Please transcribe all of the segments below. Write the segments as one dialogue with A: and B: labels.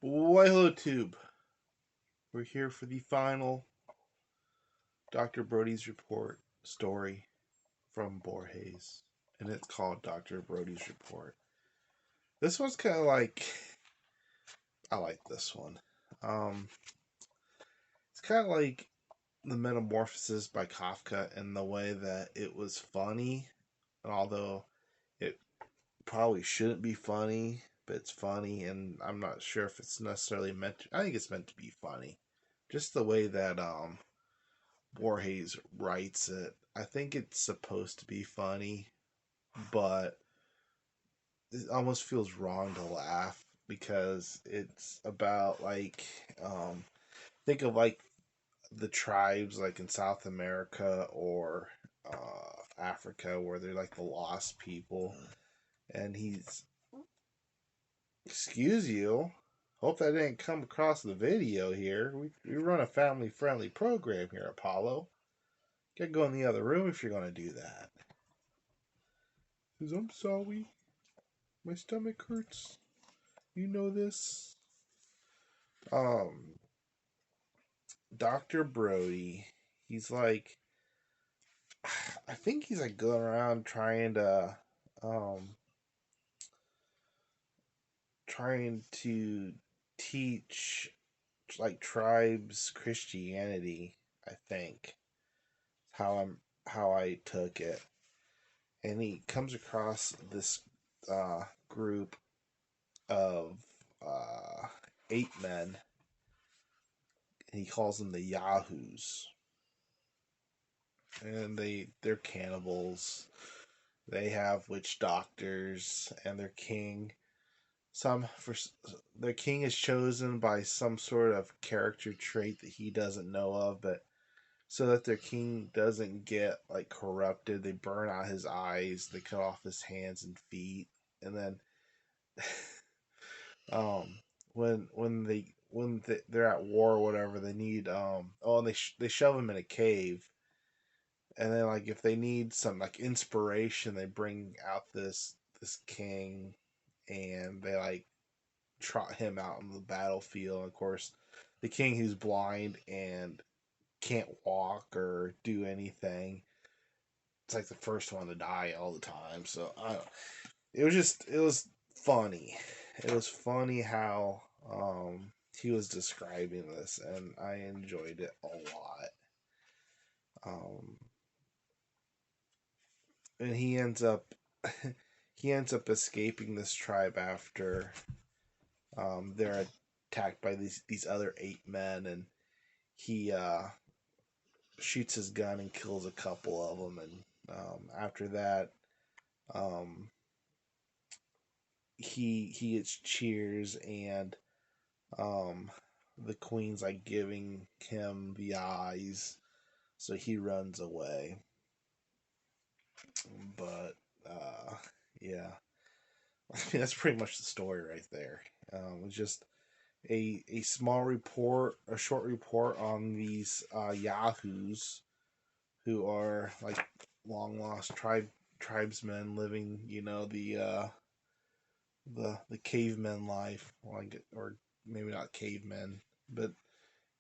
A: Why hello tube. We're here for the final Dr. Brodie's report story from Borges. And it's called Dr. Brodie's Report. This one's kind of like I like this one. Um it's kind of like the Metamorphosis by Kafka in the way that it was funny, and although it probably shouldn't be funny, but it's funny, and I'm not sure if it's necessarily meant to, I think it's meant to be funny. Just the way that Borges writes it. I think it's supposed to be funny, but it almost feels wrong to laugh because it's about think of like the tribes like in South America or Africa where they're like the lost people, and he's excuse you. Hope that didn't come across the video here. We run a family friendly program here, Apollo. Gotta go in the other room if you're gonna do that. Says, I'm sorry. My stomach hurts. You know this. Um, Dr. Brodie, he's like, I think he's like going around um, trying to teach like tribes Christianity. I think how I took it, and he comes across this group of uh, 8 men, and he calls them the Yahoos, and they're cannibals. They have witch doctors, and their king. Some for their king is chosen by some sort of character trait that he doesn't know of, but so that their king doesn't get like corrupted, they burn out his eyes, they cut off his hands and feet, and then um they're at war or whatever, they need and they shove him in a cave, and then like if they need some like inspiration, they bring out this king, and they like trot him out on the battlefield. And of course, the king who's blind and can't walk or do anything, it's like the first one to die all the time. So it was funny. It was funny how he was describing this, and I enjoyed it a lot. Um, and he ends up escaping this tribe after they're attacked by these other 8 men, and he shoots his gun and kills a couple of them, and after that, um, he gets cheers, and um, the queen's like giving him the eyes, so he runs away. But yeah, I mean, that's pretty much the story right there. It's just a small report, a short report on these yahoos who are like long lost tribesmen living, the cavemen life, like, or maybe not cavemen, but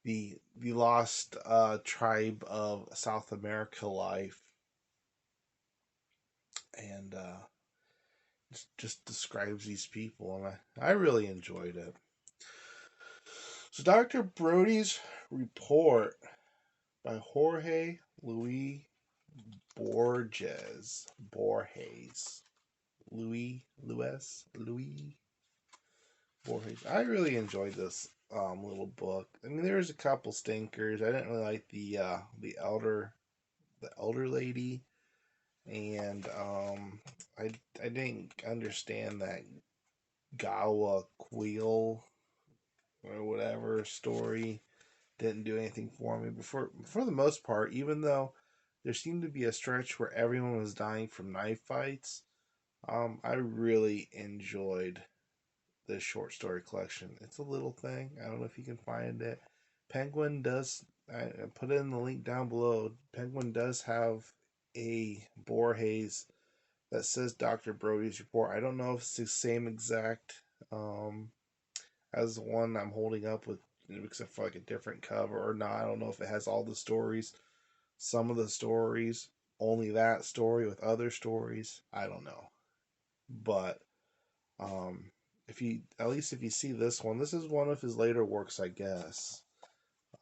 A: the lost tribe of South America life, and just describes these people, and I really enjoyed it. So Dr. Brodie's report by Jorge Luis Borges. Louis Borges. I really enjoyed this little book. I mean, there was a couple stinkers. I didn't really like the elder lady, and I didn't understand that Gawa Quill or whatever story. Didn't do anything for me. But for the most part, even though there seemed to be a stretch where everyone was dying from knife fights, I really enjoyed this short story collection. It's a little thing. I don't know if you can find it. Penguin does. I put it in the link down below. Penguin does have a Borges that says Dr. Brodie's report. I don't know if it's the same exact um, has the one I'm holding up with, except for like a different cover or not. I don't know if it has all the stories, some of the stories, only that story with other stories. I don't know. But if you, at least if you see this one, this is one of his later works, I guess.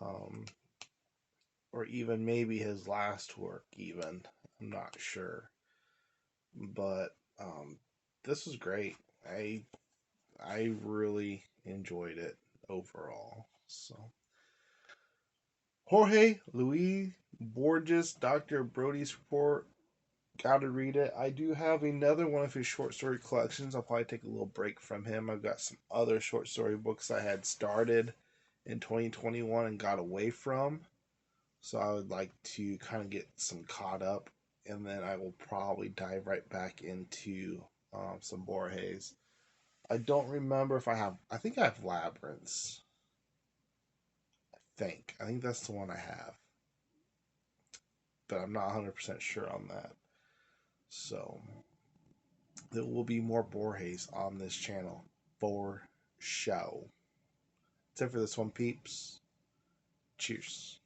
A: Um, or even maybe his last work, even. I'm not sure. But this was great. I really enjoyed it overall. So Jorge Luis Borges, Dr. Brodie's Report. Gotta read it. I do have another one of his short story collections. I'll probably take a little break from him. I've got some other short story books I had started in 2021 and got away from. So I would like to kind of get some caught up, and then I will probably dive right back into some Borges. I don't remember if I have. I think I have Labyrinths. I think that's the one I have, but I'm not 100% sure on that. So there will be more Borges on this channel for show. Except for this one, peeps. Cheers.